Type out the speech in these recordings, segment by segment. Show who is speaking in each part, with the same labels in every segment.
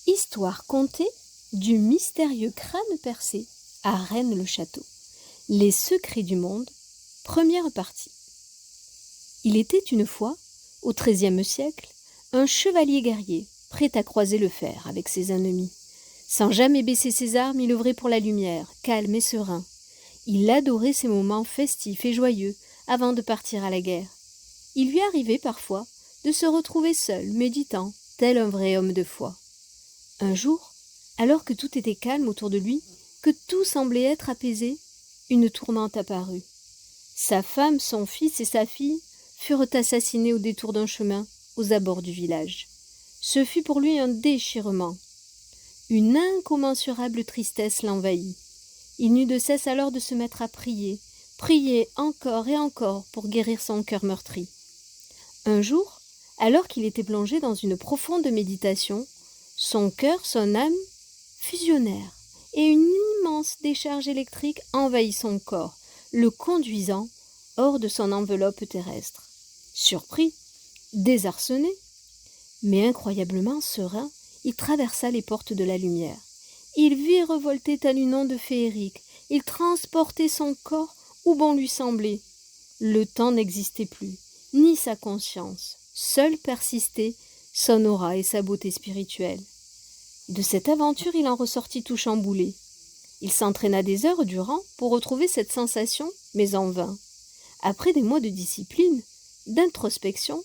Speaker 1: Histoire contée du mystérieux crâne percé à Rennes-le-Château. Les secrets du monde, première partie. Il était une fois, au XIIIe siècle, un chevalier guerrier, prêt à croiser le fer avec ses ennemis. Sans jamais baisser ses armes, il œuvrait pour la lumière, calme et serein. Il adorait ces moments festifs et joyeux avant de partir à la guerre. Il lui arrivait parfois de se retrouver seul, méditant, tel un vrai homme de foi. Un jour, alors que tout était calme autour de lui, que tout semblait être apaisé, une tourmente apparut. Sa femme, son fils et sa fille furent assassinés au détour d'un chemin aux abords du village. Ce fut pour lui un déchirement. Une incommensurable tristesse l'envahit. Il n'eut de cesse alors de se mettre à prier, prier encore et encore pour guérir son cœur meurtri. Un jour, alors qu'il était plongé dans une profonde méditation, son cœur, son âme fusionnèrent et une immense décharge électrique envahit son corps, le conduisant hors de son enveloppe terrestre. Surpris, désarçonné, mais incroyablement serein, il traversa les portes de la lumière. Il virevoltait tel une onde féerique, il transportait son corps où bon lui semblait. Le temps n'existait plus, ni sa conscience, seule persistait son aura et sa beauté spirituelle. De cette aventure, il en ressortit tout chamboulé. Il s'entraîna des heures durant pour retrouver cette sensation, mais en vain. Après des mois de discipline, d'introspection,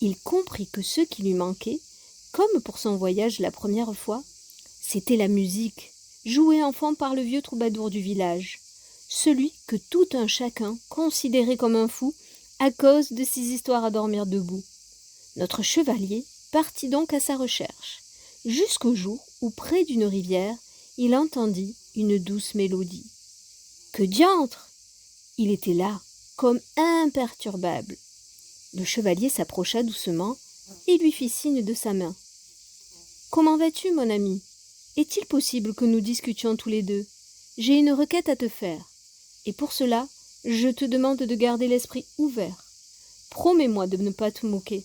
Speaker 1: il comprit que ce qui lui manquait, comme pour son voyage la première fois, c'était la musique, jouée enfant par le vieux troubadour du village, celui que tout un chacun considérait comme un fou à cause de ses histoires à dormir debout. Notre chevalier partit donc à sa recherche, jusqu'au jour où, près d'une rivière, il entendit une douce mélodie. Que diantre! Il était là, comme imperturbable. Le chevalier s'approcha doucement et lui fit signe de sa main. « Comment vas-tu, mon ami ? Est-il possible que nous discutions tous les deux ? J'ai une requête à te faire, et pour cela, je te demande de garder l'esprit ouvert. Promets-moi de ne pas te moquer. »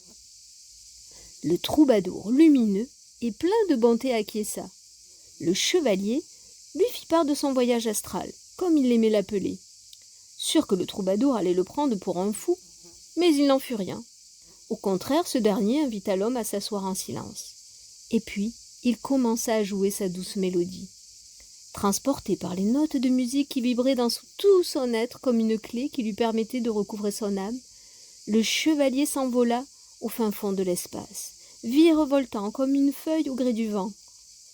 Speaker 1: Le troubadour, lumineux et plein de bonté, acquiesça. Le chevalier lui fit part de son voyage astral, comme il aimait l'appeler. Sûr que le troubadour allait le prendre pour un fou, mais il n'en fut rien. Au contraire, ce dernier invita l'homme à s'asseoir en silence. Et puis, il commença à jouer sa douce mélodie. Transporté par les notes de musique qui vibraient dans tout son être comme une clé qui lui permettait de recouvrer son âme, le chevalier s'envola au fin fond de l'espace, virevoltant comme une feuille au gré du vent.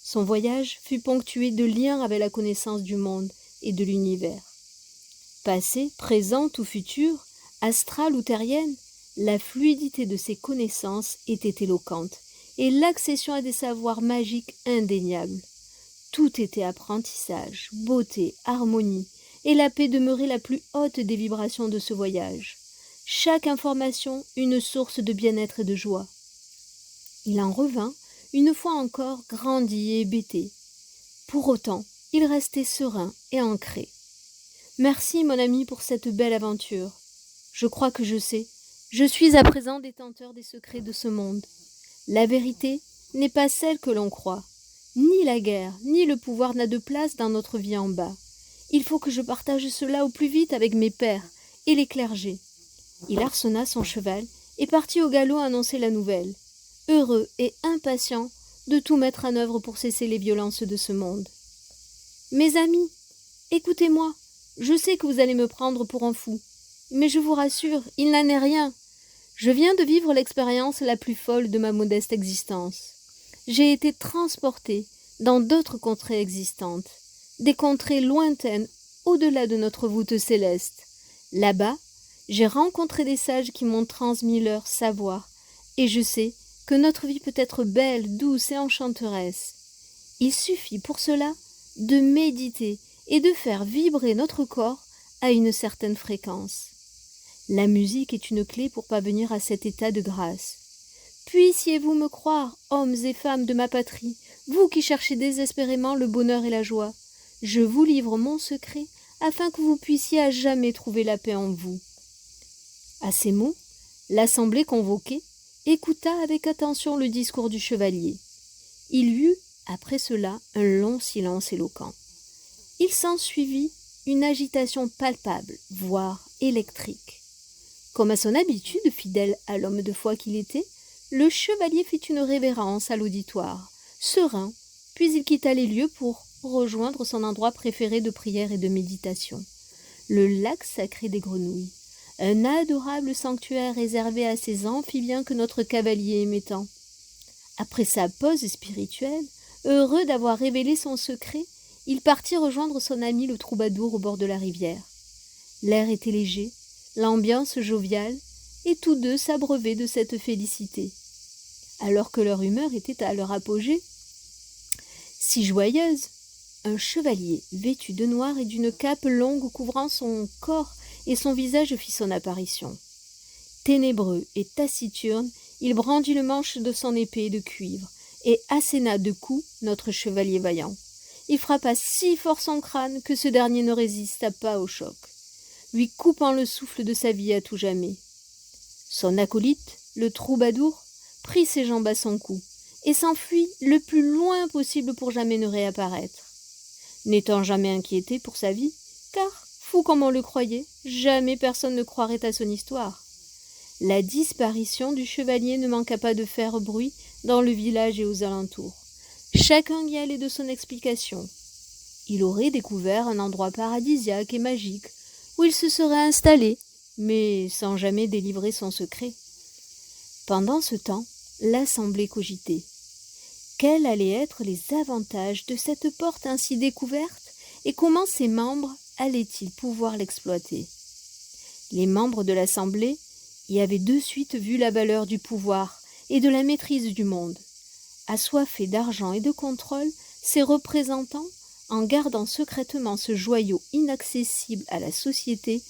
Speaker 1: Son voyage fut ponctué de liens avec la connaissance du monde et de l'univers. Passé, présent ou futur, astral ou terrienne, la fluidité de ses connaissances était éloquente et l'accession à des savoirs magiques indéniables. Tout était apprentissage, beauté, harmonie, et la paix demeurait la plus haute des vibrations de ce voyage. Chaque information une source de bien-être et de joie. Il en revint, une fois encore, grandi et hébété. Pour autant, il restait serein et ancré. « Merci, mon ami, pour cette belle aventure. Je crois que je sais. Je suis à présent détenteur des secrets de ce monde. La vérité n'est pas celle que l'on croit. Ni la guerre, ni le pouvoir n'a de place dans notre vie en bas. Il faut que je partage cela au plus vite avec mes pairs et les clergés. » Il arçonna son cheval et partit au galop annoncer la nouvelle, heureux et impatient de tout mettre en œuvre pour cesser les violences de ce monde. « Mes amis, écoutez-moi, je sais que vous allez me prendre pour un fou, mais je vous rassure, il n'en est rien. Je viens de vivre l'expérience la plus folle de ma modeste existence. J'ai été transporté dans d'autres contrées existantes, des contrées lointaines au-delà de notre voûte céleste. Là-bas, j'ai rencontré des sages qui m'ont transmis leur savoir, et je sais que notre vie peut être belle, douce et enchanteresse. Il suffit pour cela de méditer et de faire vibrer notre corps à une certaine fréquence. La musique est une clé pour parvenir à cet état de grâce. Puissiez-vous me croire, hommes et femmes de ma patrie, vous qui cherchez désespérément le bonheur et la joie. Je vous livre mon secret afin que vous puissiez à jamais trouver la paix en vous. » À ces mots, l'assemblée convoquée écouta avec attention le discours du chevalier. Il y eut Après cela, un long silence éloquent. Il s'ensuivit une agitation palpable, voire électrique. Comme à son habitude, fidèle à l'homme de foi qu'il était, le chevalier fit une révérence à l'auditoire, serein, puis il quitta les lieux pour rejoindre son endroit préféré de prière et de méditation, le lac sacré des grenouilles, un adorable sanctuaire réservé à ces amphibiens que notre cavalier aimait tant. Après sa pause spirituelle, heureux d'avoir révélé son secret, il partit rejoindre son ami le troubadour au bord de la rivière. L'air était léger, l'ambiance joviale, et tous deux s'abreuvaient de cette félicité. Alors que leur humeur était à leur apogée, si joyeuse, un chevalier vêtu de noir et d'une cape longue couvrant son corps et son visage fit son apparition. Ténébreux et taciturne, il brandit le manche de son épée de cuivre et asséna de coups notre chevalier vaillant. Il frappa si fort son crâne que ce dernier ne résista pas au choc, lui coupant le souffle de sa vie à tout jamais. Son acolyte, le troubadour, prit ses jambes à son cou et s'enfuit le plus loin possible pour jamais ne réapparaître. N'étant jamais inquiété pour sa vie, car, fou comme on le croyait, jamais personne ne croirait à son histoire. La disparition du chevalier ne manqua pas de faire bruit dans le village et aux alentours. Chacun y allait de son explication. Il aurait découvert un endroit paradisiaque et magique où il se serait installé, mais sans jamais délivrer son secret. Pendant ce temps, l'assemblée cogitait. Quels allaient être les avantages de cette porte ainsi découverte et comment ses membres allaient-ils pouvoir l'exploiter? Les membres de l'assemblée y avaient de suite vu la valeur du pouvoir et de la maîtrise du monde. Assoiffés d'argent et de contrôle, ces représentants, en gardant secrètement ce joyau inaccessible à la société,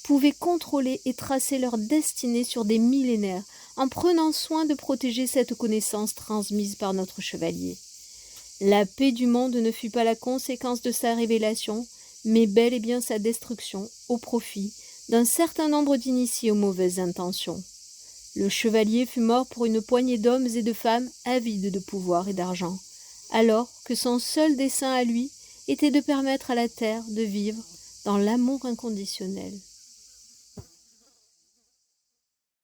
Speaker 1: pouvaient contrôler et tracer leur destinée sur des millénaires en prenant soin de protéger cette connaissance transmise par notre chevalier. La paix du monde ne fut pas la conséquence de sa révélation, mais bel et bien sa destruction au profit d'un certain nombre d'initiés aux mauvaises intentions. Le chevalier fut mort pour une poignée d'hommes et de femmes avides de pouvoir et d'argent, alors que son seul dessein à lui était de permettre à la terre de vivre dans l'amour inconditionnel.